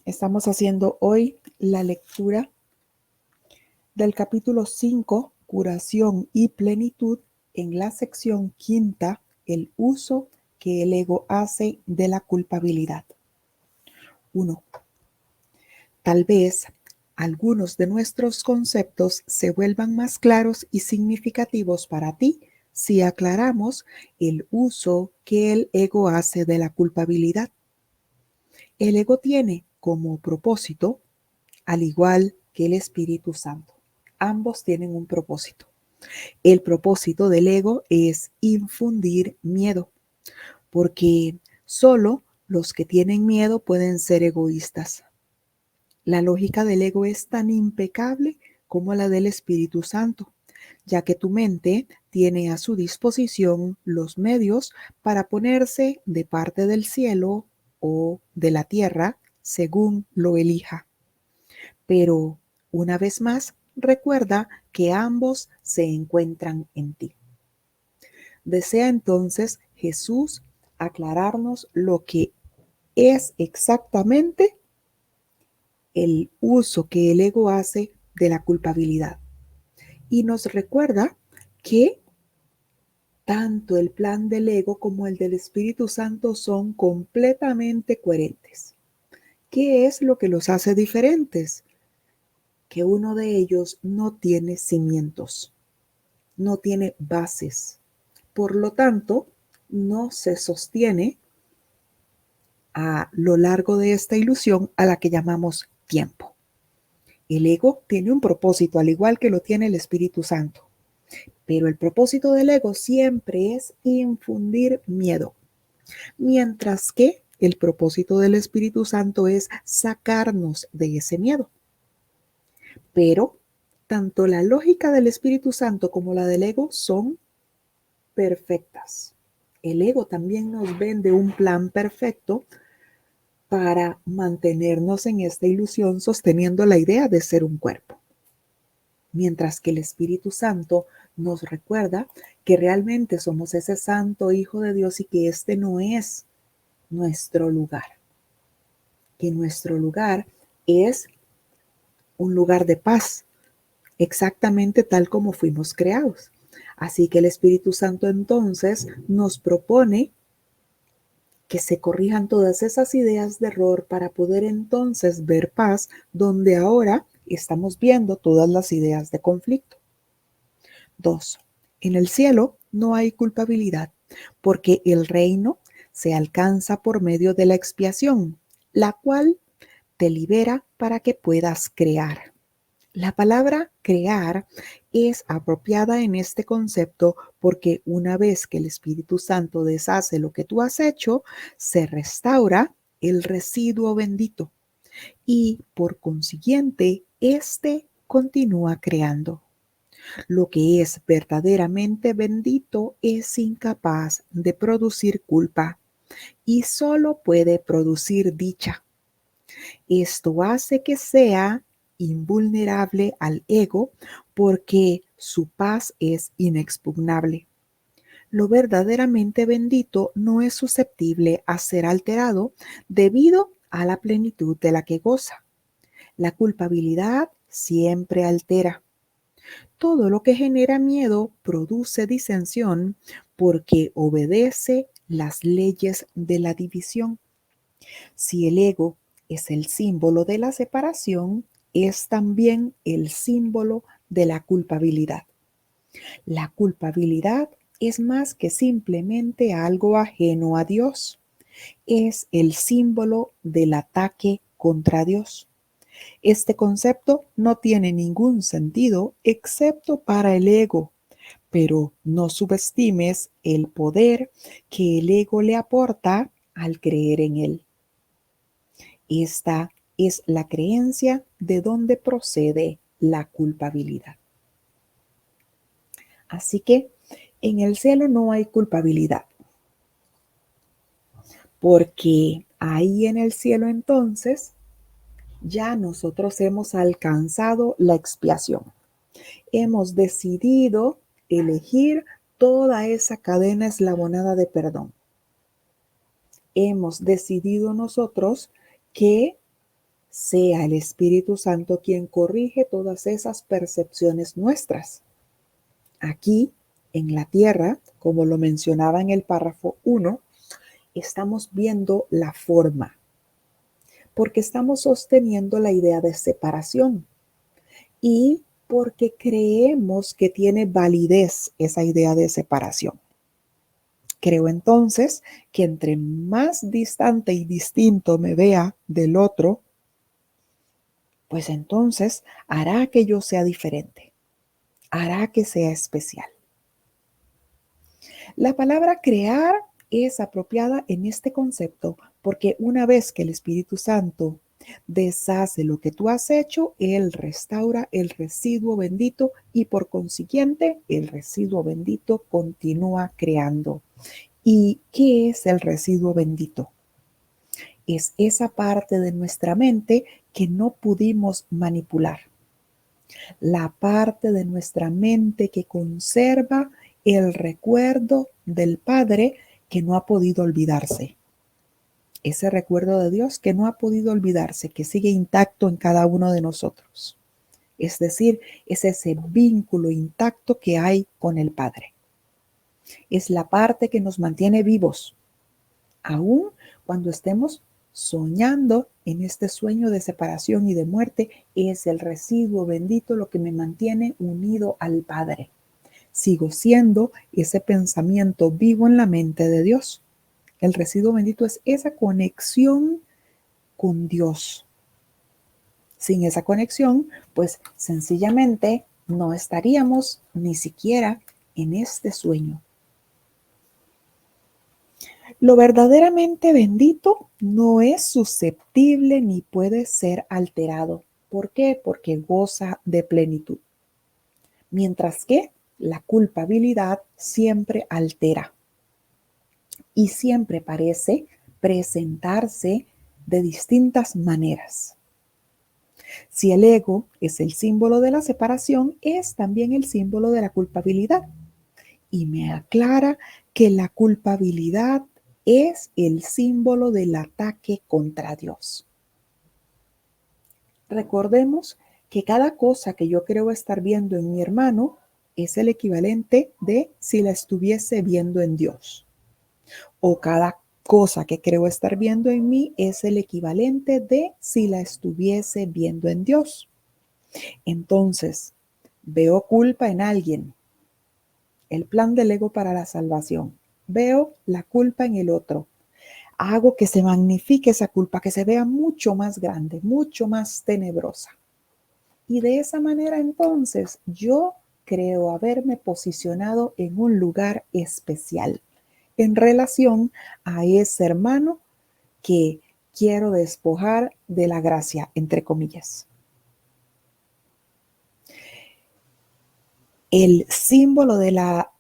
Estamos haciendo hoy la lectura del capítulo 5, Curación y Plenitud, en la sección quinta, el uso que el ego hace de la culpabilidad. 1. Tal vez algunos de nuestros conceptos se vuelvan más claros y significativos para ti si aclaramos el uso que el ego hace de la culpabilidad. El ego tiene como propósito, al igual que el Espíritu Santo, ambos tienen un propósito. El propósito del ego es infundir miedo, porque solo los que tienen miedo pueden ser egoístas. La lógica del ego es tan impecable como la del Espíritu Santo, ya que tu mente tiene a su disposición los medios para ponerse de parte del cielo o de la tierra, según lo elija. Pero, una vez más, recuerda que ambos se encuentran en ti. Desea entonces Jesús aclararnos lo que es exactamente el uso que el ego hace de la culpabilidad. Y nos recuerda que tanto el plan del ego como el del Espíritu Santo son completamente coherentes. ¿Qué es lo que los hace diferentes? Que uno de ellos no tiene cimientos, no tiene bases. Por lo tanto, no se sostiene a lo largo de esta ilusión a la que llamamos tiempo. El ego tiene un propósito, al igual que lo tiene el Espíritu Santo. Pero el propósito del ego siempre es infundir miedo, mientras que el propósito del Espíritu Santo es sacarnos de ese miedo. Pero tanto la lógica del Espíritu Santo como la del ego son perfectas. El ego también nos vende un plan perfecto para mantenernos en esta ilusión sosteniendo la idea de ser un cuerpo. Mientras que el Espíritu Santo nos recuerda que realmente somos ese santo Hijo de Dios y que este no es nuestro lugar. Que nuestro lugar es un lugar de paz, exactamente tal como fuimos creados. Así que el Espíritu Santo entonces nos propone que se corrijan todas esas ideas de error para poder entonces ver paz donde ahora estamos viendo todas las ideas de conflicto. 2. En el cielo no hay culpabilidad, porque el reino se alcanza por medio de la expiación, la cual te libera para que puedas crear. La palabra crear es apropiada en este concepto porque una vez que el Espíritu Santo deshace lo que tú has hecho, se restaura el residuo bendito y por consiguiente, éste continúa creando. Lo que es verdaderamente bendito es incapaz de producir culpa y solo puede producir dicha. Esto hace que sea invulnerable al ego porque su paz es inexpugnable. Lo verdaderamente bendito no es susceptible a ser alterado debido a la plenitud de la que goza. La culpabilidad siempre altera. Todo lo que genera miedo produce disensión porque obedece las leyes de la división. Si el ego es el símbolo de la separación, es también el símbolo de la culpabilidad. La culpabilidad es más que simplemente algo ajeno a Dios. Es el símbolo del ataque contra Dios. Este concepto no tiene ningún sentido excepto para el ego, pero no subestimes el poder que el ego le aporta al creer en él. Esta es la creencia de donde procede la culpabilidad. Así que en el cielo no hay culpabilidad, porque ahí en el cielo entonces ya nosotros hemos alcanzado la expiación. Hemos decidido elegir toda esa cadena eslabonada de perdón. Hemos decidido nosotros que sea el Espíritu Santo quien corrige todas esas percepciones nuestras. Aquí, en la tierra, como lo mencionaba en el párrafo 1, estamos viendo la forma, porque estamos sosteniendo la idea de separación y porque creemos que tiene validez esa idea de separación. Creo entonces que entre más distante y distinto me vea del otro, pues entonces hará que yo sea diferente, hará que sea especial. La palabra crear es apropiada en este concepto porque una vez que el Espíritu Santo deshace lo que tú has hecho, Él restaura el residuo bendito y por consiguiente el residuo bendito continúa creando. ¿Y qué es el residuo bendito? Es esa parte de nuestra mente que no pudimos manipular. La parte de nuestra mente que conserva el recuerdo del Padre que no ha podido olvidarse. Ese recuerdo de Dios que no ha podido olvidarse, que sigue intacto en cada uno de nosotros. Es decir, es ese vínculo intacto que hay con el Padre. Es la parte que nos mantiene vivos, aún cuando estemos soñando en este sueño de separación y de muerte. Es el residuo bendito lo que me mantiene unido al Padre. Sigo siendo ese pensamiento vivo en la mente de Dios. El residuo bendito es esa conexión con Dios. Sin esa conexión, pues sencillamente no estaríamos ni siquiera en este sueño. Lo verdaderamente bendito no es susceptible ni puede ser alterado. ¿Por qué? Porque goza de plenitud. Mientras que la culpabilidad siempre altera y siempre parece presentarse de distintas maneras. Si el ego es el símbolo de la separación, es también el símbolo de la culpabilidad. Y me aclara que la culpabilidad es el símbolo del ataque contra Dios. Recordemos que cada cosa que yo creo estar viendo en mi hermano es el equivalente de si la estuviese viendo en Dios. O cada cosa que creo estar viendo en mí es el equivalente de si la estuviese viendo en Dios. Entonces, veo culpa en alguien. El plan del ego para la salvación. Veo la culpa en el otro. Hago que se magnifique esa culpa, que se vea mucho más grande, mucho más tenebrosa. Y de esa manera entonces yo creo haberme posicionado en un lugar especial en relación a ese hermano que quiero despojar de la gracia, entre comillas. El símbolo de la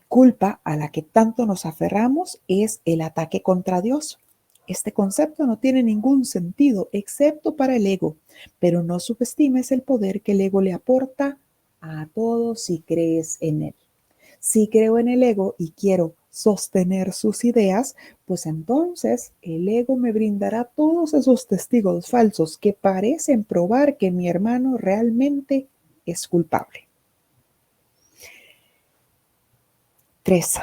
culpa a la que tanto nos aferramos es el ataque contra Dios. Este concepto no tiene ningún sentido excepto para el ego, pero no subestimes el poder que el ego le aporta a todos si crees en él. Si creo en el ego y quiero sostener sus ideas, pues entonces el ego me brindará todos esos testigos falsos que parecen probar que mi hermano realmente es culpable. 3.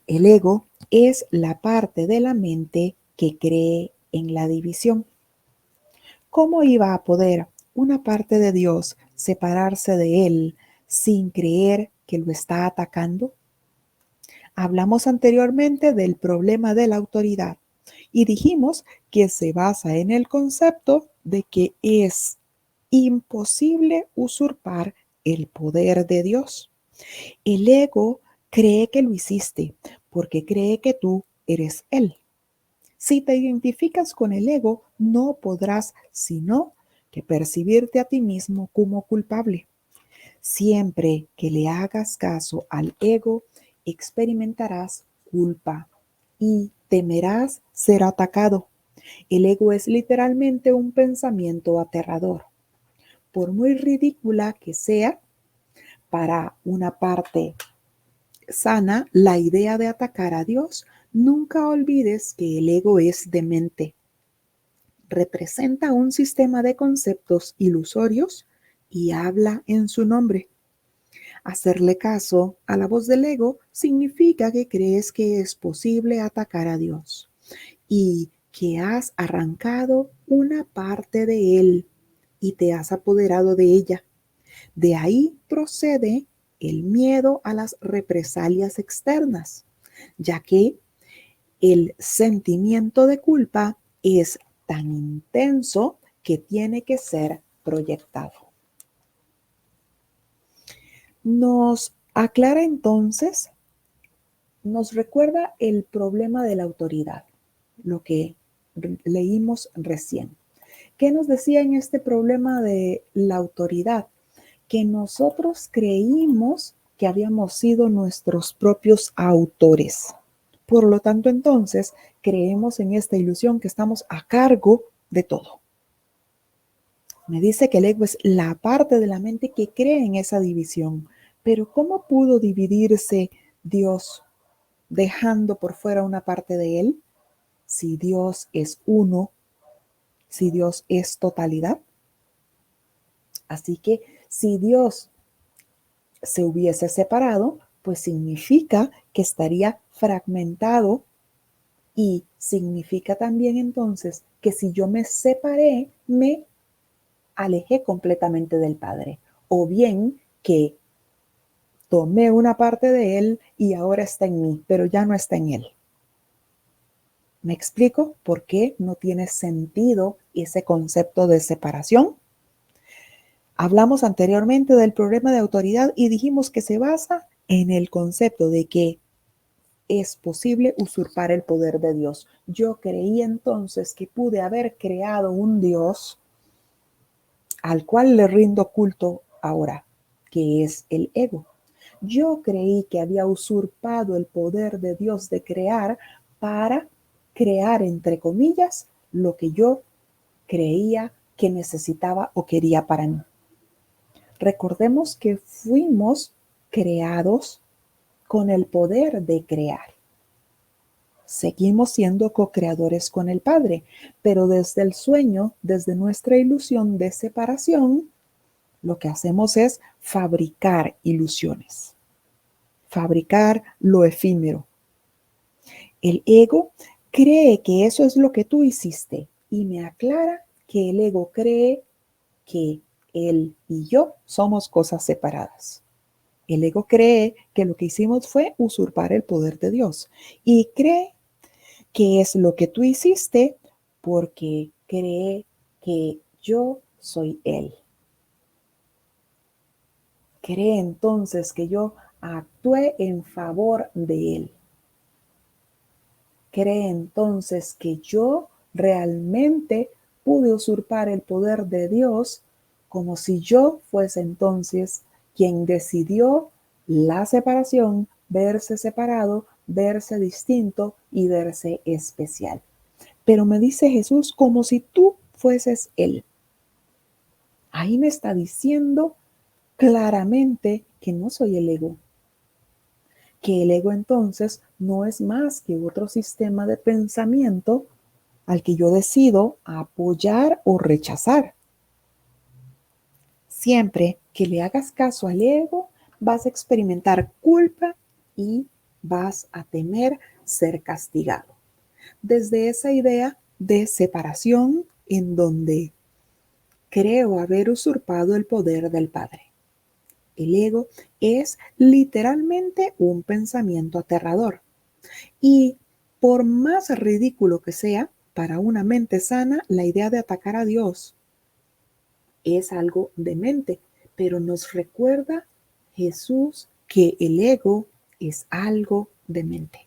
El ego es la parte de la mente que cree en la división. ¿Cómo iba a poder una parte de Dios separarse de él sin creer que lo está atacando? Hablamos anteriormente del problema de la autoridad y dijimos que se basa en el concepto de que es imposible usurpar el poder de Dios. El ego cree que lo hiciste porque cree que tú eres él. Si te identificas con el ego, no podrás sino que percibirte a ti mismo como culpable. Siempre que le hagas caso al ego, experimentarás culpa y temerás ser atacado. El ego es literalmente un pensamiento aterrador. Por muy ridícula que sea, para una parte sana la idea de atacar a Dios, nunca olvides que el ego es demente. representa un sistema de conceptos ilusorios y habla en su nombre. Hacerle caso a la voz del ego significa que crees que es posible atacar a Dios y que has arrancado una parte de él y te has apoderado de ella. De ahí procede el miedo a las represalias externas, ya que el sentimiento de culpa es tan intenso que tiene que ser proyectado. Nos aclara entonces, nos recuerda el problema de la autoridad, lo que leímos recién. ¿Qué nos decía en este problema de la autoridad? Que nosotros creímos que habíamos sido nuestros propios autores. Por lo tanto, entonces, creemos en esta ilusión que estamos a cargo de todo. Me dice que el ego es la parte de la mente que cree en esa división. Pero ¿cómo pudo dividirse Dios dejando por fuera una parte de él? Si Dios es uno, si Dios es totalidad. Así que si Dios se hubiese separado, pues significa que estaría fragmentado y significa también entonces que si yo me separé, me alejé completamente del Padre. O bien que tomé una parte de Él y ahora está en mí, pero ya no está en Él. ¿Me explico por qué no tiene sentido ese concepto de separación? Hablamos anteriormente del problema de autoridad y dijimos que se basa en el concepto de que es posible usurpar el poder de Dios. Yo creí entonces que pude haber creado un Dios al cual le rindo culto ahora, que es el ego. Yo creí que había usurpado el poder de Dios de crear para crear, entre comillas, lo que yo creía que necesitaba o quería para mí. Recordemos que fuimos creados con el poder de crear. Seguimos siendo co-creadores con el Padre, pero desde el sueño, desde nuestra ilusión de separación, lo que hacemos es fabricar ilusiones, fabricar lo efímero. El ego cree que eso es lo que tú hiciste y me aclara que el ego cree que él y yo somos cosas separadas. El ego cree que lo que hicimos fue usurpar el poder de Dios y cree que es lo que tú hiciste porque cree que yo soy Él. Cree entonces que yo actué en favor de Él. Cree entonces que yo realmente pude usurpar el poder de Dios como si yo fuese entonces quien decidió la separación, verse separado, verse distinto y verse especial. Pero me dice Jesús como si tú fueses Él. Ahí me está diciendo claramente que no soy el ego. Que el ego entonces no es más que otro sistema de pensamiento al que yo decido apoyar o rechazar. Siempre que le hagas caso al ego, vas a experimentar culpa y vas a temer ser castigado. Desde esa idea de separación en donde creo haber usurpado el poder del Padre. El ego es literalmente un pensamiento aterrador. Y por más ridículo que sea, para una mente sana, la idea de atacar a Dios es algo demente, pero nos recuerda Jesús que el ego es algo demente.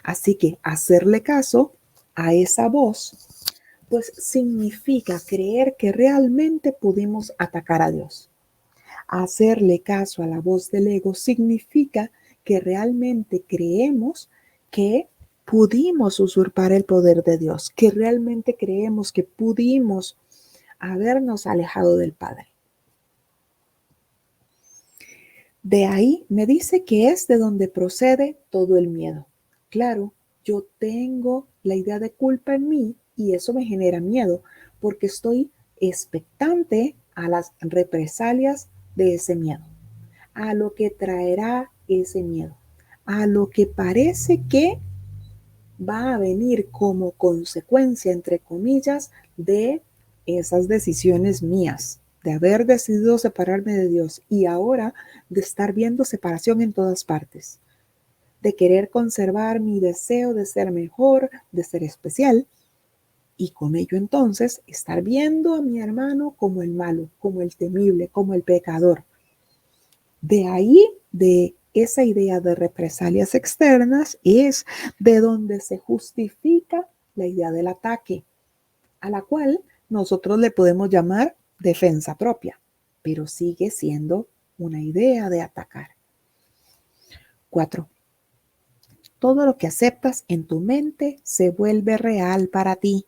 Así que hacerle caso a esa voz, pues significa creer que realmente pudimos atacar a Dios. Hacerle caso a la voz del ego significa que realmente creemos que pudimos usurpar el poder de Dios, que realmente creemos que pudimos habernos alejado del Padre. De ahí me dice que es de donde procede todo el miedo. Claro, yo tengo la idea de culpa en mí y eso me genera miedo porque estoy expectante a las represalias de ese miedo, a lo que traerá ese miedo, a lo que parece que va a venir como consecuencia, entre comillas, de esas decisiones mías, de haber decidido separarme de Dios y ahora de estar viendo separación en todas partes, de querer conservar mi deseo de ser mejor, de ser especial, y con ello entonces estar viendo a mi hermano como el malo, como el temible, como el pecador. De ahí, de esa idea de represalias externas, es de donde se justifica la idea del ataque, a la cual nosotros le podemos llamar defensa propia, pero sigue siendo una idea de atacar. 4. Todo lo que aceptas en tu mente se vuelve real para ti.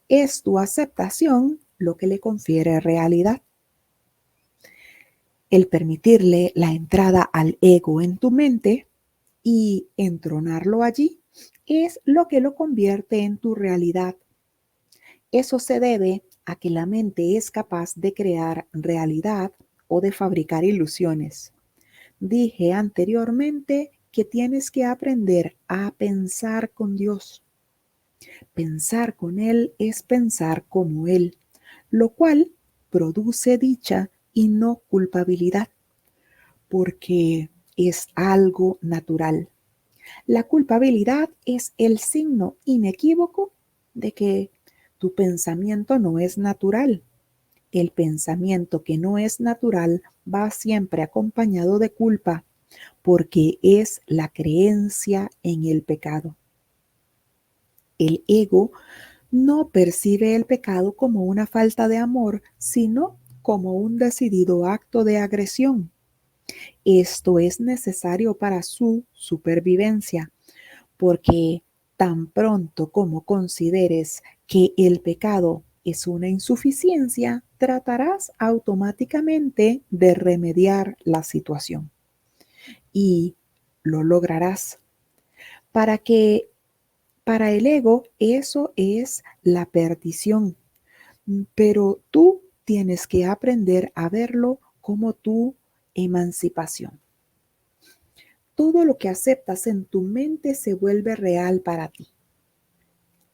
Es tu aceptación lo que le confiere realidad. El permitirle la entrada al ego en tu mente y entronarlo allí es lo que lo convierte en tu realidad. Eso se debe a que la mente es capaz de crear realidad o de fabricar ilusiones. Dije anteriormente que tienes que aprender a pensar con Dios. Pensar con Él es pensar como Él, lo cual produce dicha y no culpabilidad, porque es algo natural. La culpabilidad es el signo inequívoco de que tu pensamiento no es natural. El pensamiento que no es natural va siempre acompañado de culpa, porque es la creencia en el pecado. El ego no percibe el pecado como una falta de amor, sino como un decidido acto de agresión. Esto es necesario para su supervivencia, porque tan pronto como consideres que el pecado es una insuficiencia, tratarás automáticamente de remediar la situación y lo lograrás. Para que para el ego eso es la perdición, pero tú tienes que aprender a verlo como tu emancipación. Todo lo que aceptas en tu mente se vuelve real para ti.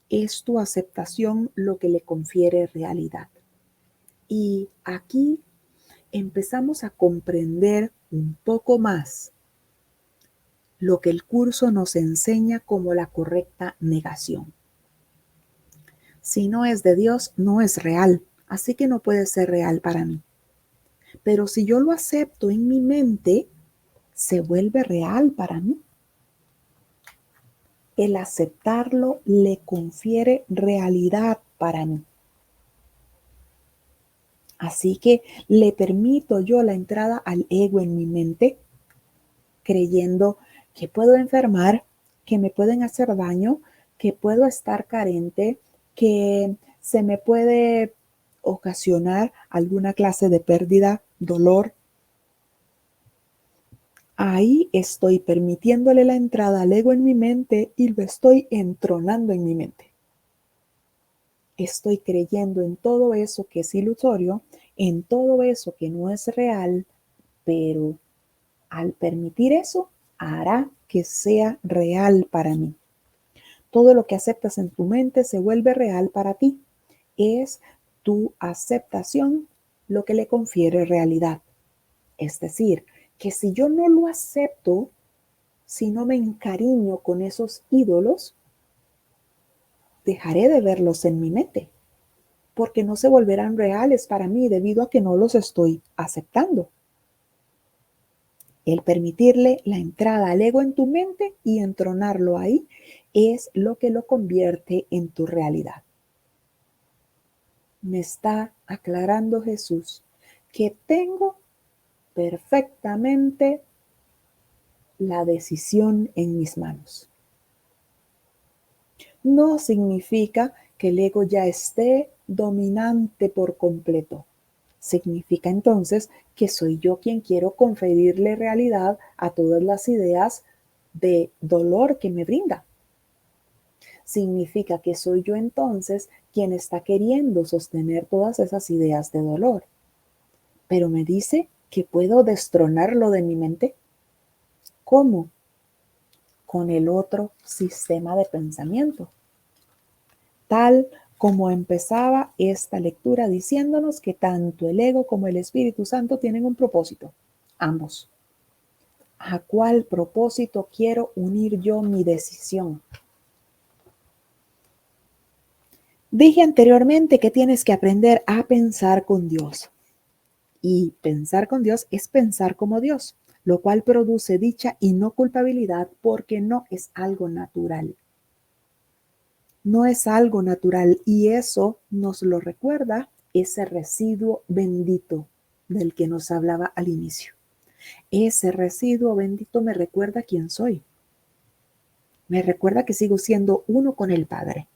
Es tu aceptación lo que le confiere realidad. Y aquí empezamos a comprender un poco más lo que el curso nos enseña como la correcta negación. Si no es de Dios, no es real, así que no puede ser real para mí. Pero si yo lo acepto en mi mente, se vuelve real para mí. El aceptarlo le confiere realidad para mí. Así que le permito yo la entrada al ego en mi mente, creyendo que puedo enfermar, que me pueden hacer daño, que puedo estar carente, que se me puede ocasionar alguna clase de pérdida, dolor. Ahí estoy permitiéndole la entrada al ego en mi mente y lo estoy entronando en mi mente. Estoy creyendo en todo eso que es ilusorio, en todo eso que no es real, pero al permitir eso, hará que sea real para mí. Todo lo que aceptas en tu mente se vuelve real para ti. Es tu aceptación lo que le confiere realidad. Es decir, que si yo no lo acepto, si no me encariño con esos ídolos, dejaré de verlos en mi mente, porque no se volverán reales para mí debido a que no los estoy aceptando. El permitirle la entrada al ego en tu mente y entronarlo ahí es lo que lo convierte en tu realidad. Me está aclarando Jesús que tengo perfectamente la decisión en mis manos. No significa que el ego ya esté dominante por completo. Significa entonces que soy yo quien quiero conferirle realidad a todas las ideas de dolor que me brinda. significa que soy yo entonces quien está queriendo sostener todas esas ideas de dolor. Pero me dice que puedo destronarlo de mi mente. ¿Cómo? Con el otro sistema de pensamiento. Tal como empezaba esta lectura diciéndonos que tanto el ego como el Espíritu Santo tienen un propósito, ambos. ¿A cuál propósito quiero unir yo mi decisión? Dije anteriormente que tienes que aprender a pensar con Dios. Y pensar con Dios es pensar como Dios, lo cual produce dicha y no culpabilidad porque no es algo natural. No es algo natural y eso nos lo recuerda ese residuo bendito del que nos hablaba al inicio. Ese residuo bendito me recuerda quién soy. Me recuerda que sigo siendo uno con el Padre.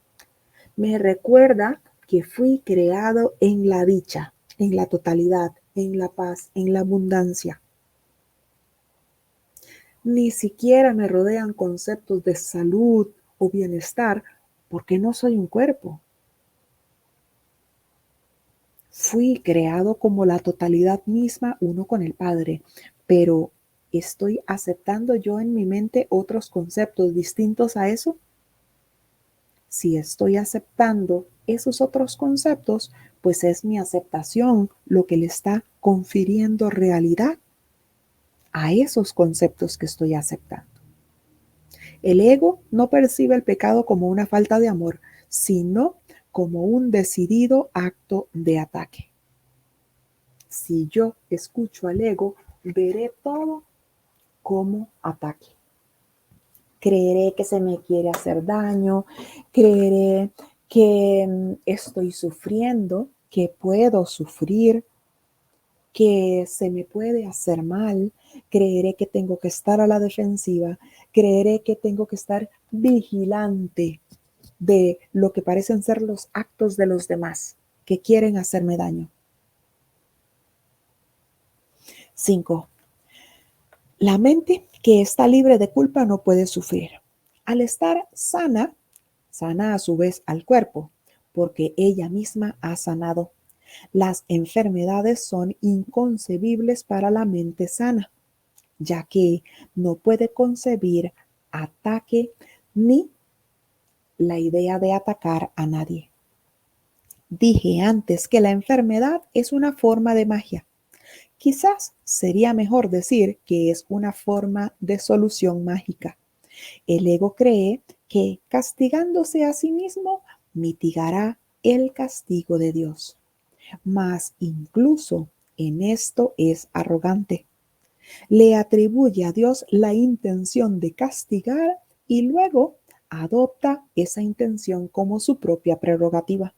Me recuerda que fui creado en la dicha, en la totalidad, en la paz, en la abundancia. Ni siquiera me rodean conceptos de salud o bienestar porque no soy un cuerpo. Fui creado como la totalidad misma, uno con el Padre, pero ¿estoy aceptando yo en mi mente otros conceptos distintos a eso? Si estoy aceptando esos otros conceptos, pues es mi aceptación lo que le está confiriendo realidad a esos conceptos que estoy aceptando. El ego no percibe el pecado como una falta de amor, sino como un decidido acto de ataque. Si yo escucho al ego, veré todo como ataque. Creeré que se me quiere hacer daño, creeré que estoy sufriendo, que puedo sufrir, que se me puede hacer mal, creeré que tengo que estar a la defensiva, creeré que tengo que estar vigilante de lo que parecen ser los actos de los demás que quieren hacerme daño. 5. La mente que está libre de culpa no puede sufrir. Al estar sana, sana a su vez al cuerpo, porque ella misma ha sanado. Las enfermedades son inconcebibles para la mente sana, ya que no puede concebir ataque ni la idea de atacar a nadie. Dije antes que la enfermedad es una forma de magia. Quizás sería mejor decir que es una forma de solución mágica. El ego cree que castigándose a sí mismo mitigará el castigo de Dios. Mas incluso en esto es arrogante. Le atribuye a Dios la intención de castigar y luego adopta esa intención como su propia prerrogativa.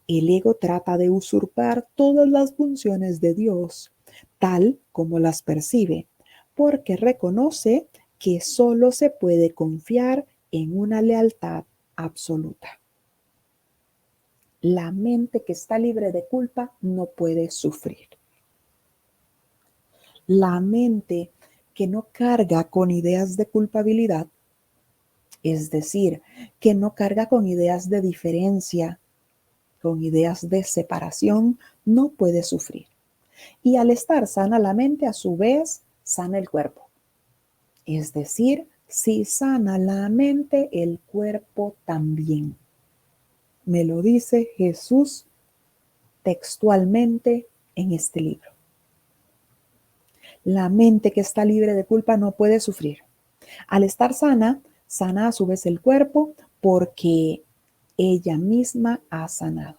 El ego trata de usurpar todas las funciones de Dios, tal como las percibe, porque reconoce que solo se puede confiar en una lealtad absoluta. La mente que está libre de culpa no puede sufrir. La mente que no carga con ideas de culpabilidad, es decir, que no carga con ideas de diferencia, con ideas de separación, no puede sufrir. Y al estar sana la mente, a su vez, sana el cuerpo. Es decir, si sana la mente, el cuerpo también. Me lo dice Jesús textualmente en este libro. La mente que está libre de culpa no puede sufrir. Al estar sana, sana a su vez el cuerpo porque ella misma ha sanado.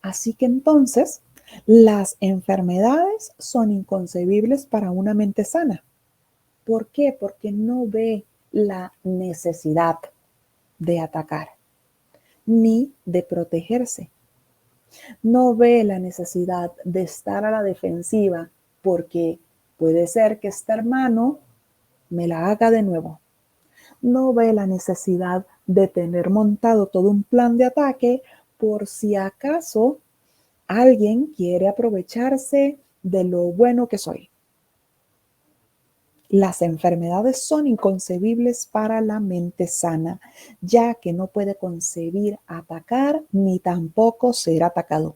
Así que entonces, las enfermedades son inconcebibles para una mente sana. ¿Por qué? Porque no ve la necesidad de atacar ni de protegerse. No ve la necesidad de estar a la defensiva porque puede ser que este hermano me la haga de nuevo. No ve la necesidad de tener montado todo un plan de ataque por si acaso alguien quiere aprovecharse de lo bueno que soy. Las enfermedades son inconcebibles para la mente sana, ya que no puede concebir atacar ni tampoco ser atacado.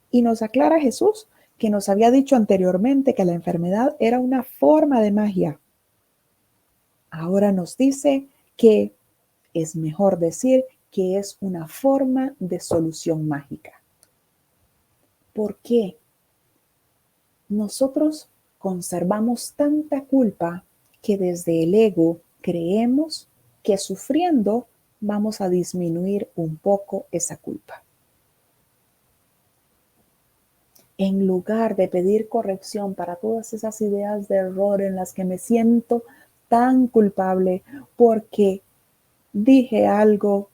Y nos aclara Jesús que nos había dicho anteriormente que la enfermedad era una forma de magia. Ahora nos dice que es mejor decir que es una forma de solución mágica. ¿Por qué? Nosotros conservamos tanta culpa que desde el ego creemos que sufriendo vamos a disminuir un poco esa culpa. En lugar de pedir corrección para todas esas ideas de error en las que me siento tan culpable porque dije algo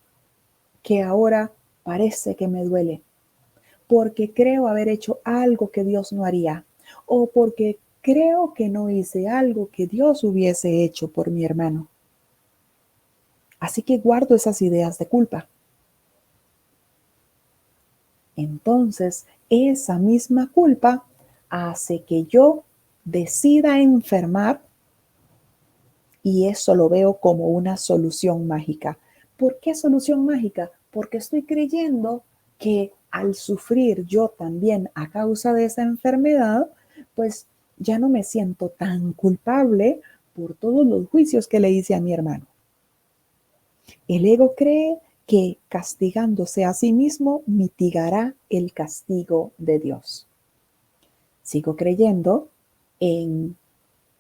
que ahora parece que me duele, porque creo haber hecho algo que Dios no haría, o porque creo que no hice algo que Dios hubiese hecho por mi hermano. Así que guardo esas ideas de culpa. Entonces, esa misma culpa hace que yo decida enfermar y eso lo veo como una solución mágica. ¿Por qué solución mágica? Porque estoy creyendo que al sufrir yo también a causa de esa enfermedad, pues ya no me siento tan culpable por todos los juicios que le hice a mi hermano. El ego cree que castigándose a sí mismo mitigará el castigo de Dios. Sigo creyendo en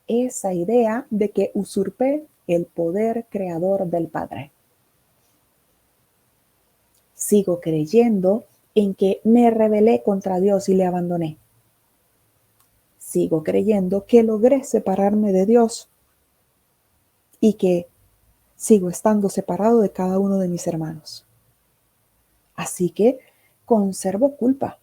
esa idea de que usurpé el poder creador del Padre. Sigo creyendo en que me rebelé contra Dios y le abandoné. Sigo creyendo que logré separarme de Dios y que sigo estando separado de cada uno de mis hermanos. Así que conservo culpa.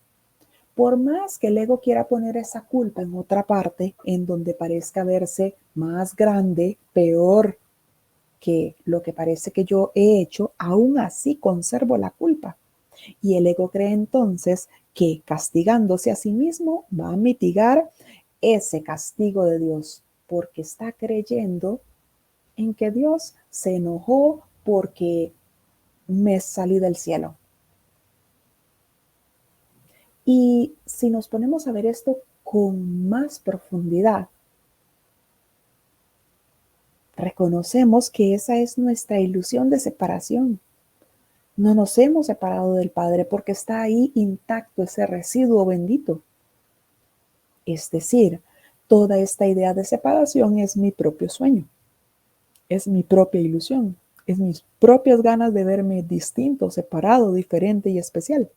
Por más que el ego quiera poner esa culpa en otra parte, en donde parezca verse más grande, peor que lo que parece que yo he hecho, aún así conservo la culpa. Y el ego cree entonces que castigándose a sí mismo va a mitigar ese castigo de Dios, porque está creyendo en que Dios se enojó porque me salí del cielo. Y si nos ponemos a ver esto con más profundidad, reconocemos que esa es nuestra ilusión de separación. No nos hemos separado del Padre porque está ahí intacto ese residuo bendito. Es decir, toda esta idea de separación es mi propio sueño, es mi propia ilusión, es mis propias ganas de verme distinto, separado, diferente y especial.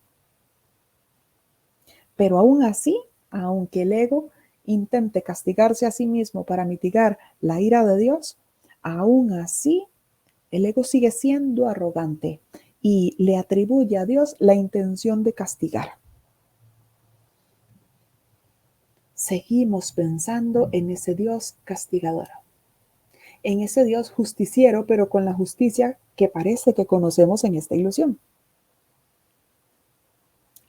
Pero aún así, aunque el ego intente castigarse a sí mismo para mitigar la ira de Dios, aún así el ego sigue siendo arrogante y le atribuye a Dios la intención de castigar. Seguimos pensando en ese Dios castigador, en ese Dios justiciero, pero con la justicia que parece que conocemos en esta ilusión.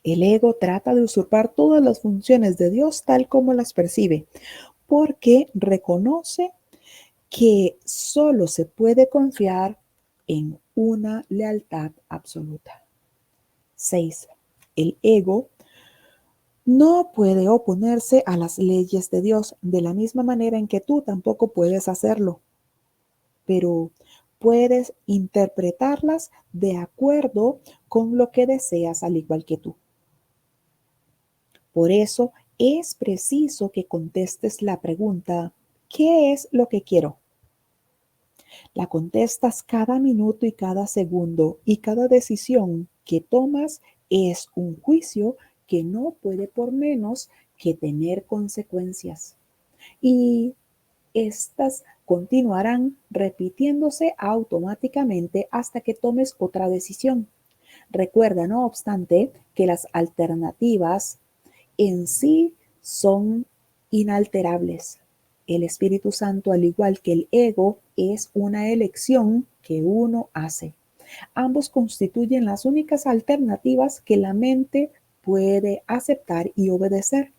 El ego trata de usurpar todas las funciones de Dios tal como las percibe, porque reconoce que solo se puede confiar en una lealtad absoluta. 6. El ego no puede oponerse a las leyes de Dios de la misma manera en que tú tampoco puedes hacerlo, pero puedes interpretarlas de acuerdo con lo que deseas al igual que tú. Por eso es preciso que contestes la pregunta, ¿qué es lo que quiero? La contestas cada minuto y cada segundo y cada decisión que tomas es un juicio que no puede por menos que tener consecuencias. Y estas continuarán repitiéndose automáticamente hasta que tomes otra decisión. Recuerda, no obstante, que las alternativas en sí son inalterables. El Espíritu Santo, al igual que el ego, es una elección que uno hace. Ambos constituyen las únicas alternativas que la mente puede aceptar y obedecer.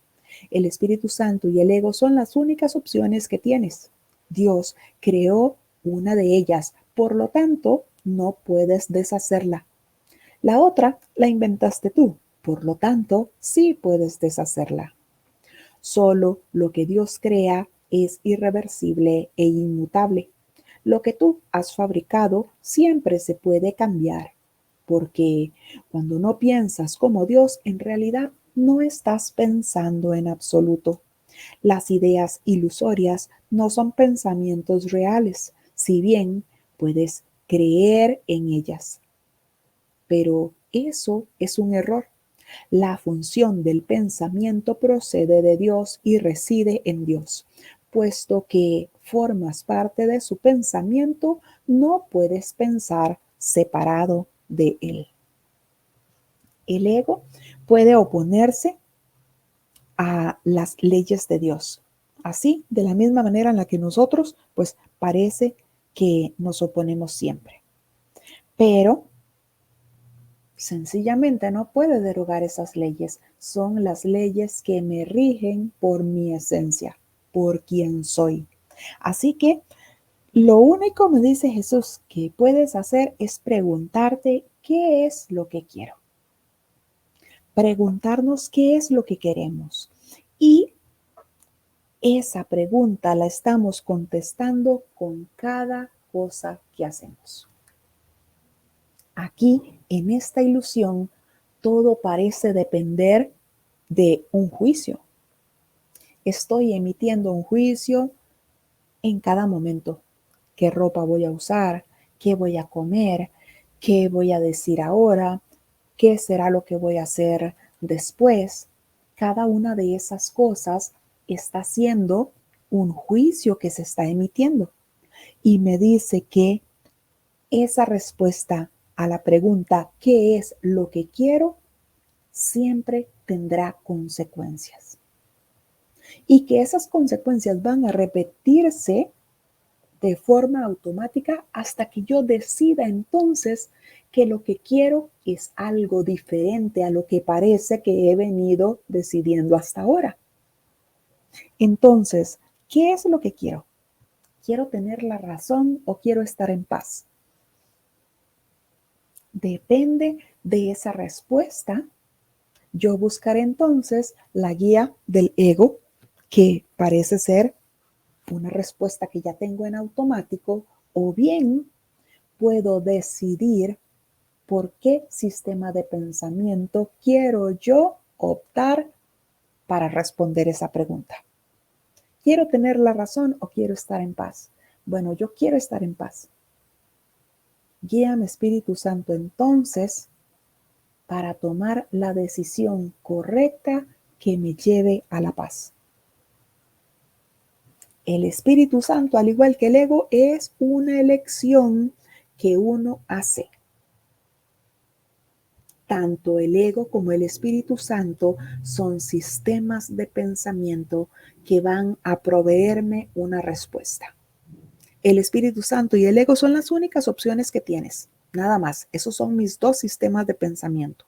El Espíritu Santo y el ego son las únicas opciones que tienes. Dios creó una de ellas, por lo tanto, no puedes deshacerla. La otra la inventaste tú, por lo tanto, sí puedes deshacerla. Solo lo que Dios crea es irreversible e inmutable. Lo que tú has fabricado siempre se puede cambiar, porque cuando no piensas como Dios, en realidad no estás pensando en absoluto. Las ideas ilusorias no son pensamientos reales, si bien puedes creer en ellas. Pero eso es un error. La función del pensamiento procede de Dios y reside en Dios. Puesto que formas parte de su pensamiento, no puedes pensar separado de él. El ego puede oponerse a las leyes de Dios. Así, de la misma manera en la que nosotros, pues parece que nos oponemos siempre. Pero sencillamente no puede derogar esas leyes. Son las leyes que me rigen por mi esencia, por quien soy. Así que lo único, me dice Jesús, que puedes hacer es preguntarte qué es lo que quiero. Preguntarnos qué es lo que queremos. Y esa pregunta la estamos contestando con cada cosa que hacemos. Aquí, en esta ilusión, todo parece depender de un juicio. Estoy emitiendo un juicio en cada momento. ¿Qué ropa voy a usar? ¿Qué voy a comer? ¿Qué voy a decir ahora? ¿Qué será lo que voy a hacer después? Cada una de esas cosas está siendo un juicio que se está emitiendo. Y me dice que esa respuesta a la pregunta ¿qué es lo que quiero? Siempre tendrá consecuencias. Y que esas consecuencias van a repetirse de forma automática hasta que yo decida entonces que lo que quiero es algo diferente a lo que parece que he venido decidiendo hasta ahora. Entonces, ¿qué es lo que quiero? ¿Quiero tener la razón o quiero estar en paz? Depende de esa respuesta. Yo buscaré entonces la guía del ego, que parece ser una respuesta que ya tengo en automático, o bien puedo decidir por qué sistema de pensamiento quiero yo optar para responder esa pregunta. ¿Quiero tener la razón o quiero estar en paz? Bueno, yo quiero estar en paz. Guíame, Espíritu Santo, entonces, para tomar la decisión correcta que me lleve a la paz. El Espíritu Santo, al igual que el ego, es una elección que uno hace. Tanto el ego como el Espíritu Santo son sistemas de pensamiento que van a proveerme una respuesta. El Espíritu Santo y el ego son las únicas opciones que tienes. Nada más. Esos son mis dos sistemas de pensamiento.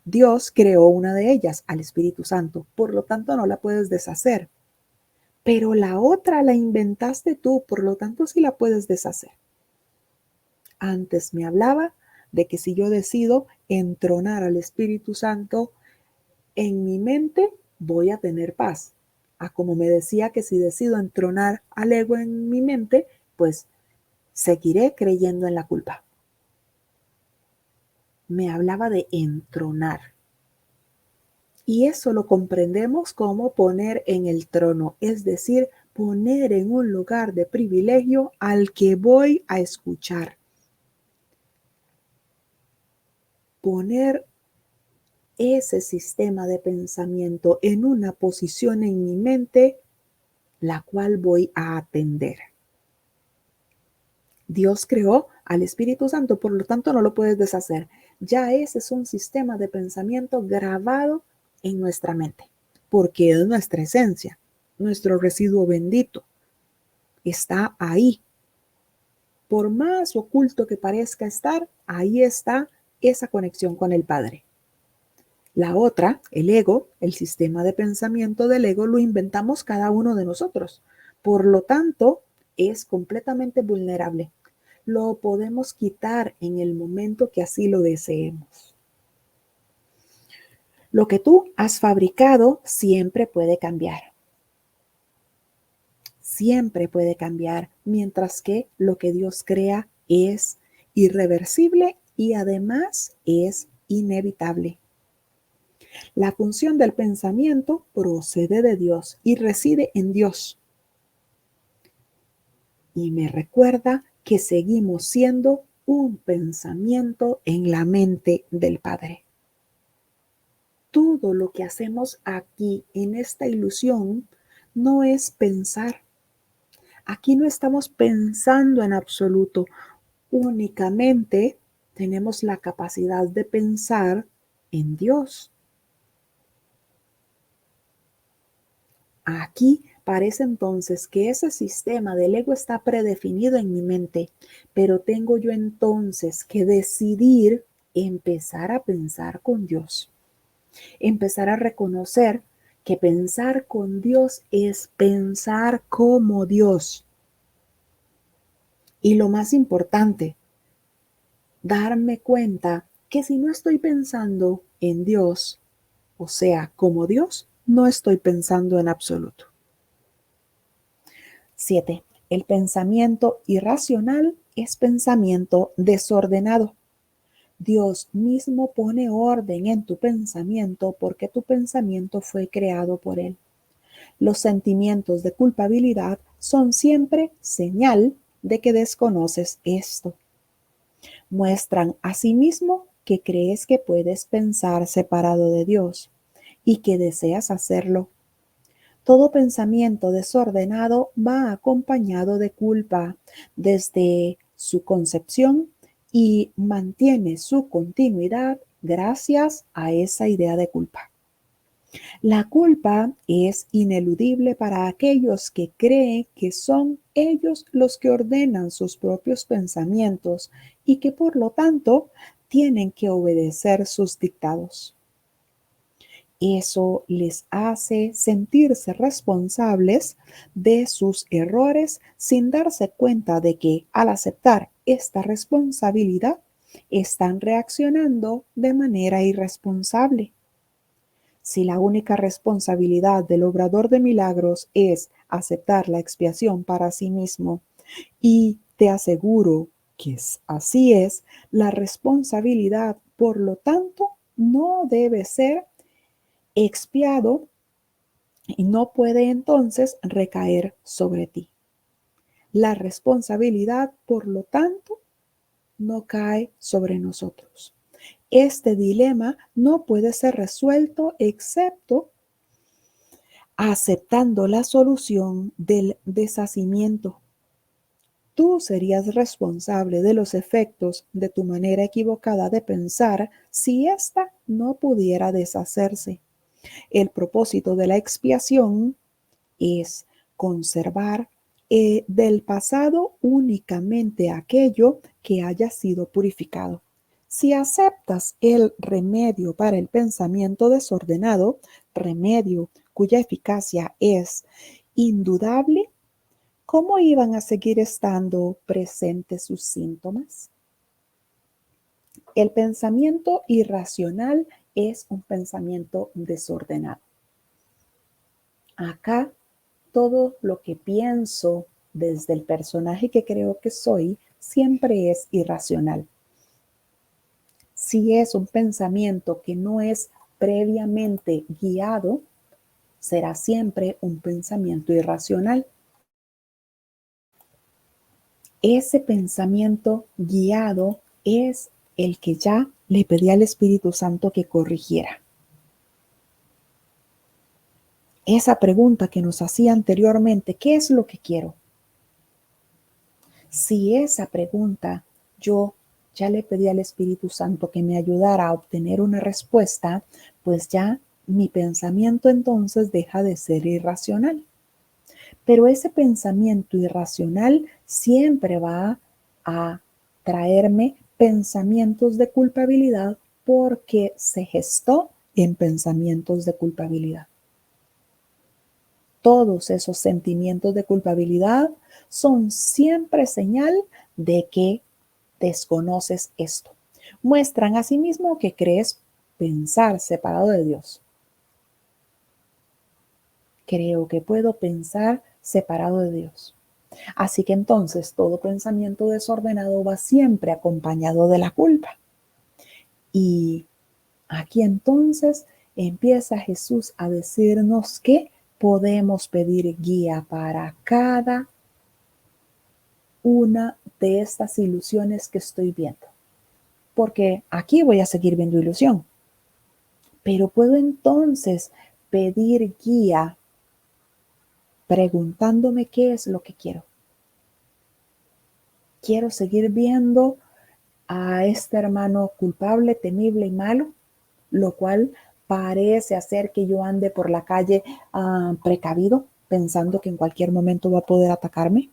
Dios creó una de ellas, al Espíritu Santo, por lo tanto no la puedes deshacer. Pero la otra la inventaste tú, por lo tanto sí la puedes deshacer. Antes me hablaba de que si yo decido entronar al Espíritu Santo en mi mente, voy a tener paz. Como me decía que si decido entronar al ego en mi mente, pues seguiré creyendo en la culpa. Me hablaba de entronar. Y eso lo comprendemos como poner en el trono, es decir, poner en un lugar de privilegio al que voy a escuchar. Poner ese sistema de pensamiento en una posición en mi mente, la cual voy a atender. Dios creó al Espíritu Santo, por lo tanto no lo puedes deshacer. Ya ese es un sistema de pensamiento grabado en nuestra mente, porque es nuestra esencia, nuestro residuo bendito. Está ahí. Por más oculto que parezca estar, ahí está esa conexión con el Padre. La otra, el ego, el sistema de pensamiento del ego, lo inventamos cada uno de nosotros. Por lo tanto, es completamente vulnerable. Lo podemos quitar en el momento que así lo deseemos. Lo que tú has fabricado siempre puede cambiar. Siempre puede cambiar, mientras que lo que Dios crea es irreversible y además es inevitable. La función del pensamiento procede de Dios y reside en Dios. Y me recuerda que seguimos siendo un pensamiento en la mente del Padre. Todo lo que hacemos aquí en esta ilusión no es pensar. Aquí no estamos pensando en absoluto. Únicamente tenemos la capacidad de pensar en Dios. Aquí parece entonces que ese sistema del ego está predefinido en mi mente, pero tengo yo entonces que decidir empezar a pensar con Dios, empezar a reconocer que pensar con Dios es pensar como Dios. Y lo más importante, darme cuenta que si no estoy pensando en Dios, o sea, como Dios, no estoy pensando en absoluto. 7. El pensamiento irracional es pensamiento desordenado. Dios mismo pone orden en tu pensamiento porque tu pensamiento fue creado por Él. Los sentimientos de culpabilidad son siempre señal de que desconoces esto. Muestran asimismo que crees que puedes pensar separado de Dios y que deseas hacerlo. Todo pensamiento desordenado va acompañado de culpa desde su concepción y mantiene su continuidad gracias a esa idea de culpa. La culpa es ineludible para aquellos que creen que son ellos los que ordenan sus propios pensamientos y que por lo tanto tienen que obedecer sus dictados. Eso les hace sentirse responsables de sus errores sin darse cuenta de que al aceptar esta responsabilidad están reaccionando de manera irresponsable. Si la única responsabilidad del obrador de milagros es aceptar la expiación para sí mismo, y te aseguro que así es, la responsabilidad, por lo tanto, no debe ser expiado y no puede entonces recaer sobre ti. La responsabilidad, por lo tanto, no cae sobre nosotros. Este dilema no puede ser resuelto excepto aceptando la solución del deshacimiento. Tú serías responsable de los efectos de tu manera equivocada de pensar si ésta no pudiera deshacerse. El propósito de la expiación es conservar del pasado únicamente aquello que haya sido purificado. Si aceptas el remedio para el pensamiento desordenado, remedio cuya eficacia es indudable, ¿cómo iban a seguir estando presentes sus síntomas? El pensamiento irracional es un pensamiento desordenado. Acá todo lo que pienso desde el personaje que creo que soy siempre es irracional. Si es un pensamiento que no es previamente guiado, será siempre un pensamiento irracional. Ese pensamiento guiado es el que ya le pedí al Espíritu Santo que corrigiera. Esa pregunta que nos hacía anteriormente, ¿qué es lo que quiero? Si esa pregunta yo ya le pedí al Espíritu Santo que me ayudara a obtener una respuesta, pues ya mi pensamiento entonces deja de ser irracional. Pero ese pensamiento irracional siempre va a traerme pensamientos de culpabilidad porque se gestó en pensamientos de culpabilidad. Todos esos sentimientos de culpabilidad son siempre señal de que desconoces esto. Muestran asimismo que crees pensar separado de Dios. Creo que puedo pensar separado de Dios. Así que entonces todo pensamiento desordenado va siempre acompañado de la culpa. Y aquí entonces empieza Jesús a decirnos que podemos pedir guía para cada una de estas ilusiones que estoy viendo. Porque aquí voy a seguir viendo ilusión. Pero puedo entonces pedir guía preguntándome qué es lo que quiero. Quiero seguir viendo a este hermano culpable, temible y malo, lo cual parece hacer que yo ande por la calle precavido, pensando que en cualquier momento va a poder atacarme.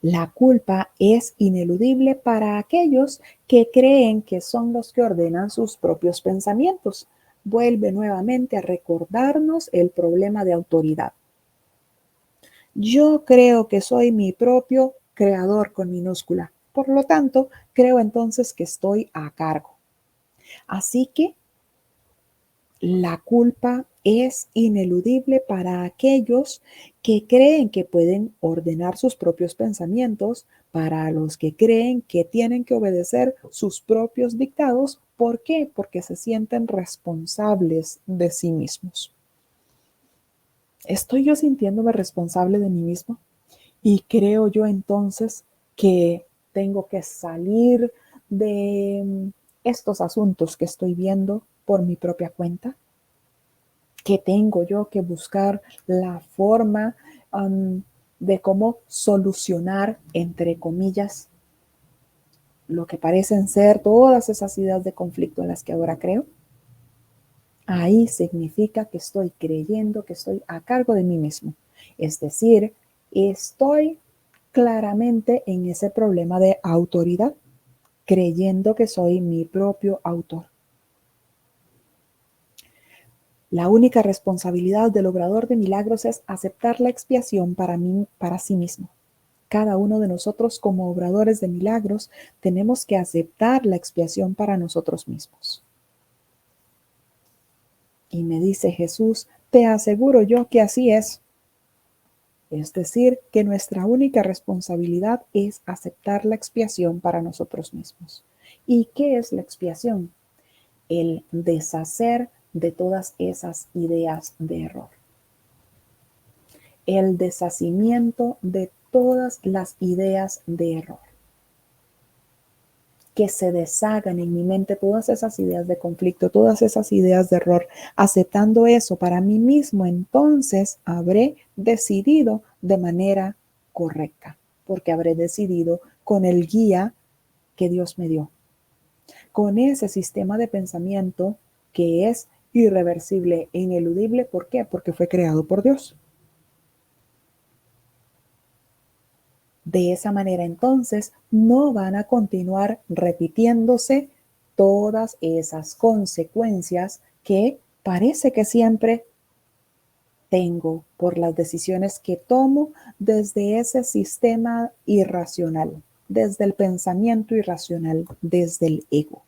La culpa es ineludible para aquellos que creen que son los que ordenan sus propios pensamientos. Vuelve nuevamente a recordarnos el problema de autoridad. Yo creo que soy mi propio creador con minúscula. Por lo tanto, creo entonces que estoy a cargo. Así que la culpa es ineludible para aquellos que creen que pueden ordenar sus propios pensamientos, para los que creen que tienen que obedecer sus propios dictados. ¿Por qué? Porque se sienten responsables de sí mismos. ¿Estoy yo sintiéndome responsable de mí mismo? Y creo yo entonces que tengo que salir de estos asuntos que estoy viendo por mi propia cuenta, que tengo yo que buscar la forma de cómo solucionar, entre comillas, lo que parecen ser todas esas ideas de conflicto en las que ahora creo. Ahí significa que estoy creyendo que estoy a cargo de mí mismo. Es decir, estoy claramente en ese problema de autoridad, creyendo que soy mi propio autor. La única responsabilidad del obrador de milagros es aceptar la expiación para sí mismo. Cada uno de nosotros como obradores de milagros tenemos que aceptar la expiación para nosotros mismos. Y me dice Jesús, te aseguro yo que así es. Es decir, que nuestra única responsabilidad es aceptar la expiación para nosotros mismos. ¿Y qué es la expiación? El deshacer de todas esas ideas de error. El deshacimiento de todas las ideas de error. Que se deshagan en mi mente todas esas ideas de conflicto, todas esas ideas de error. Aceptando eso para mí mismo, entonces habré decidido de manera correcta, porque habré decidido con el guía que Dios me dio, con ese sistema de pensamiento que es irreversible e ineludible. ¿Por qué? Porque fue creado por Dios. De esa manera, entonces, no van a continuar repitiéndose todas esas consecuencias que parece que siempre tengo por las decisiones que tomo desde ese sistema irracional, desde el pensamiento irracional, desde el ego.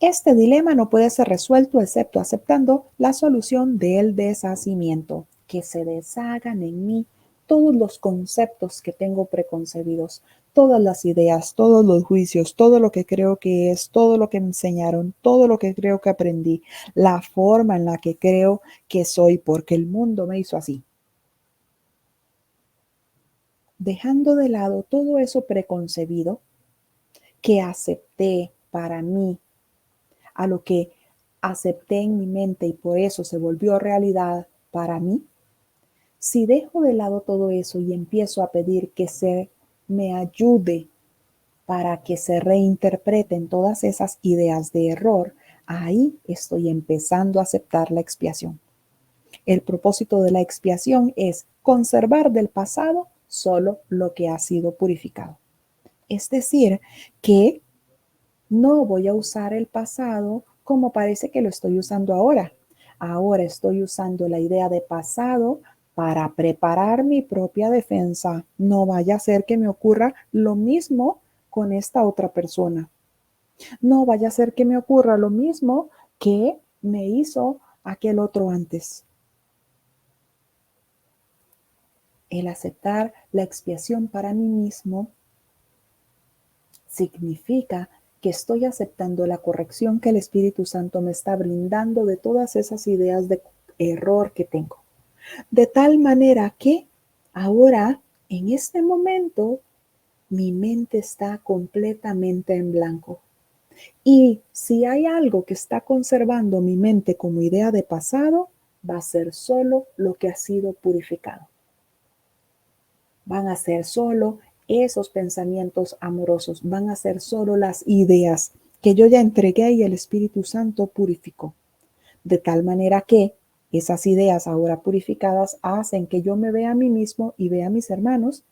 Este dilema no puede ser resuelto excepto aceptando la solución del deshacimiento, que se deshagan en mí todos los conceptos que tengo preconcebidos, todas las ideas, todos los juicios, todo lo que creo que es, todo lo que me enseñaron, todo lo que creo que aprendí, la forma en la que creo que soy, porque el mundo me hizo así. Dejando de lado todo eso preconcebido que acepté para mí, a lo que acepté en mi mente y por eso se volvió realidad para mí, si dejo de lado todo eso y empiezo a pedir que se me ayude para que se reinterpreten todas esas ideas de error, ahí estoy empezando a aceptar la expiación. El propósito de la expiación es conservar del pasado solo lo que ha sido purificado. Es decir, que No voy a usar el pasado como parece que lo estoy usando ahora. Ahora estoy usando la idea de pasado para preparar mi propia defensa. No vaya a ser que me ocurra lo mismo con esta otra persona. No vaya a ser que me ocurra lo mismo que me hizo aquel otro antes. El aceptar la expiación para mí mismo significa que estoy aceptando la corrección que el Espíritu Santo me está brindando de todas esas ideas de error que tengo. De tal manera que ahora, en este momento, mi mente está completamente en blanco. Y si hay algo que está conservando mi mente como idea de pasado, va a ser solo lo que ha sido purificado. Van a ser solo esos pensamientos amorosos, van a ser solo las ideas que yo ya entregué y el Espíritu Santo purificó. De tal manera que esas ideas ahora purificadas hacen que yo me vea a mí mismo y vea a mis hermanos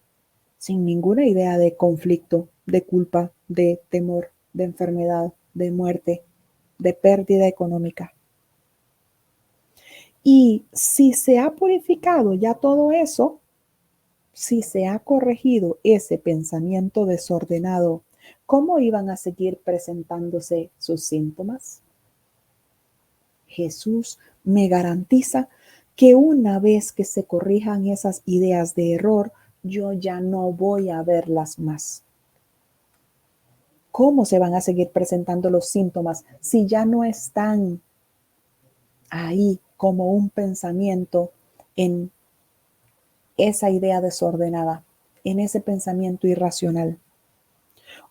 sin ninguna idea de conflicto, de culpa, de temor, de enfermedad, de muerte, de pérdida económica. Y si se ha purificado ya todo eso, si se ha corregido ese pensamiento desordenado, ¿cómo iban a seguir presentándose sus síntomas? Jesús me garantiza que una vez que se corrijan esas ideas de error, yo ya no voy a verlas más. ¿Cómo se van a seguir presentando los síntomas si ya no están ahí como un pensamiento en esa idea desordenada, en ese pensamiento irracional?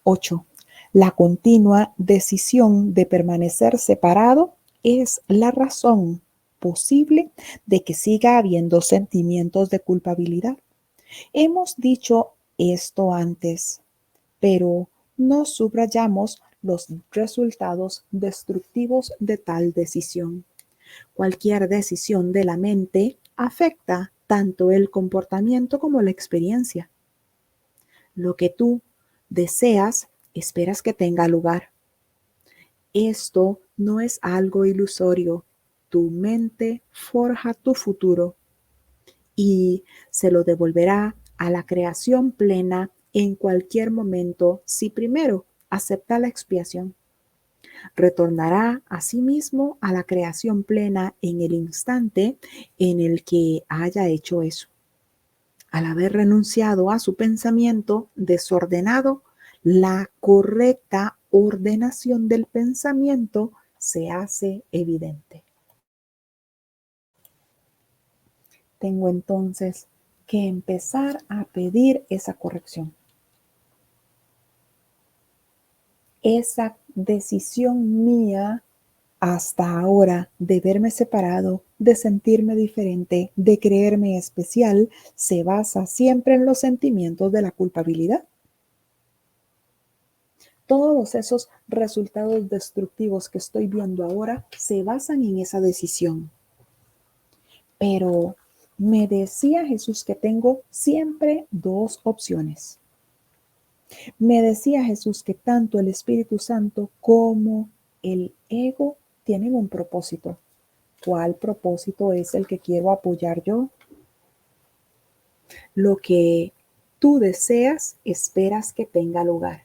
8. La continua decisión de permanecer separado es la razón posible de que siga habiendo sentimientos de culpabilidad. Hemos dicho esto antes, pero no subrayamos los resultados destructivos de tal decisión. Cualquier decisión de la mente afecta tanto el comportamiento como la experiencia. Lo que tú deseas, esperas que tenga lugar. Esto no es algo ilusorio. Tu mente forja tu futuro y se lo devolverá a la creación plena en cualquier momento si primero acepta la expiación. Retornará a sí mismo a la creación plena en el instante en el que haya hecho eso. Al haber renunciado a su pensamiento desordenado, la correcta ordenación del pensamiento se hace evidente. Tengo entonces que empezar a pedir esa corrección. Esa decisión mía hasta ahora de verme separado, de sentirme diferente, de creerme especial, se basa siempre en los sentimientos de la culpabilidad. Todos esos resultados destructivos que estoy viendo ahora se basan en esa decisión. Pero me decía Jesús que tengo siempre dos opciones. Me decía Jesús que tanto el Espíritu Santo como el ego tienen un propósito. ¿Cuál propósito es el que quiero apoyar yo? Lo que tú deseas, esperas que tenga lugar.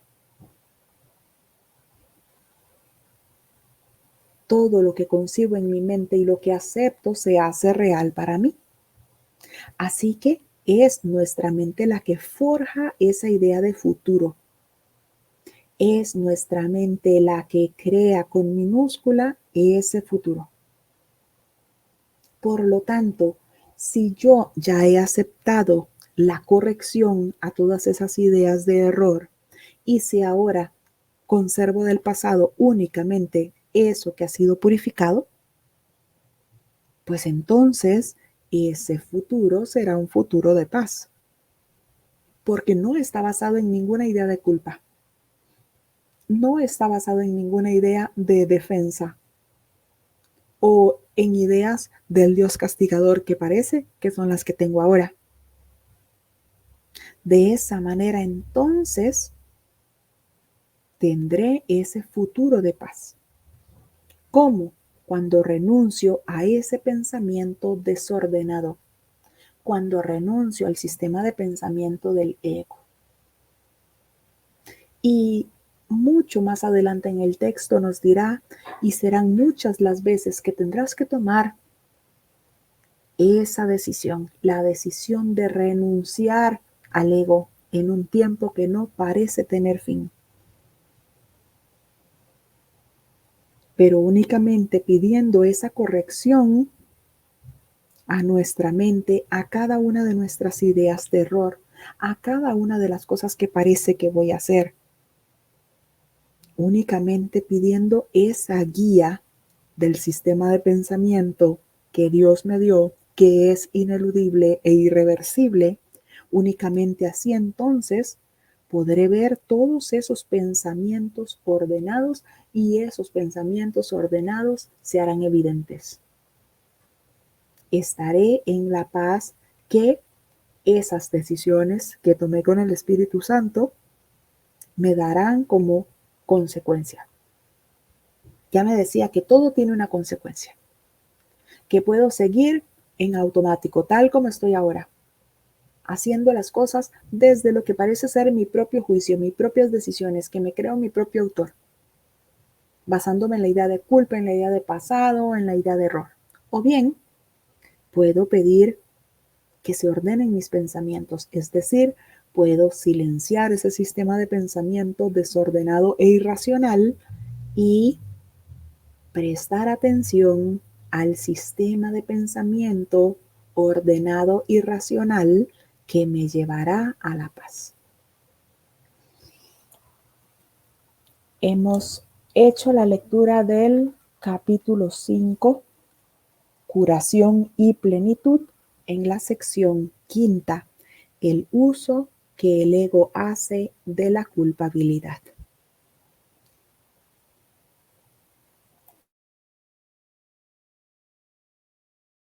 Todo lo que concibo en mi mente y lo que acepto se hace real para mí. Así que es nuestra mente la que forja esa idea de futuro. Es nuestra mente la que crea con minúscula ese futuro. Por lo tanto, si yo ya he aceptado la corrección a todas esas ideas de error y si ahora conservo del pasado únicamente eso que ha sido purificado, pues entonces ese futuro será un futuro de paz, porque no está basado en ninguna idea de culpa, no está basado en ninguna idea de defensa o en ideas del Dios castigador que parece que son las que tengo ahora. De esa manera, entonces, tendré ese futuro de paz. ¿Cómo? Cuando renuncio a ese pensamiento desordenado, cuando renuncio al sistema de pensamiento del ego. Y mucho más adelante en el texto nos dirá, y serán muchas las veces que tendrás que tomar esa decisión, la decisión de renunciar al ego en un tiempo que no parece tener fin. Pero únicamente pidiendo esa corrección a nuestra mente, a cada una de nuestras ideas de error, a cada una de las cosas que parece que voy a hacer. Únicamente pidiendo esa guía del sistema de pensamiento que Dios me dio, que es ineludible e irreversible, únicamente así entonces podré ver todos esos pensamientos ordenados y esos pensamientos ordenados se harán evidentes. Estaré en la paz que esas decisiones que tomé con el Espíritu Santo me darán como consecuencia. Ya me decía que todo tiene una consecuencia, que puedo seguir en automático, tal como estoy ahora, haciendo las cosas desde lo que parece ser mi propio juicio, mis propias decisiones, que me creo mi propio autor, basándome en la idea de culpa, en la idea de pasado, en la idea de error. O bien, puedo pedir que se ordenen mis pensamientos, es decir, puedo silenciar ese sistema de pensamiento desordenado e irracional y prestar atención al sistema de pensamiento ordenado y racional que me llevará a la paz. Hemos hecho la lectura del capítulo 5, Curación y Plenitud, en la sección quinta, el uso que el ego hace de la culpabilidad.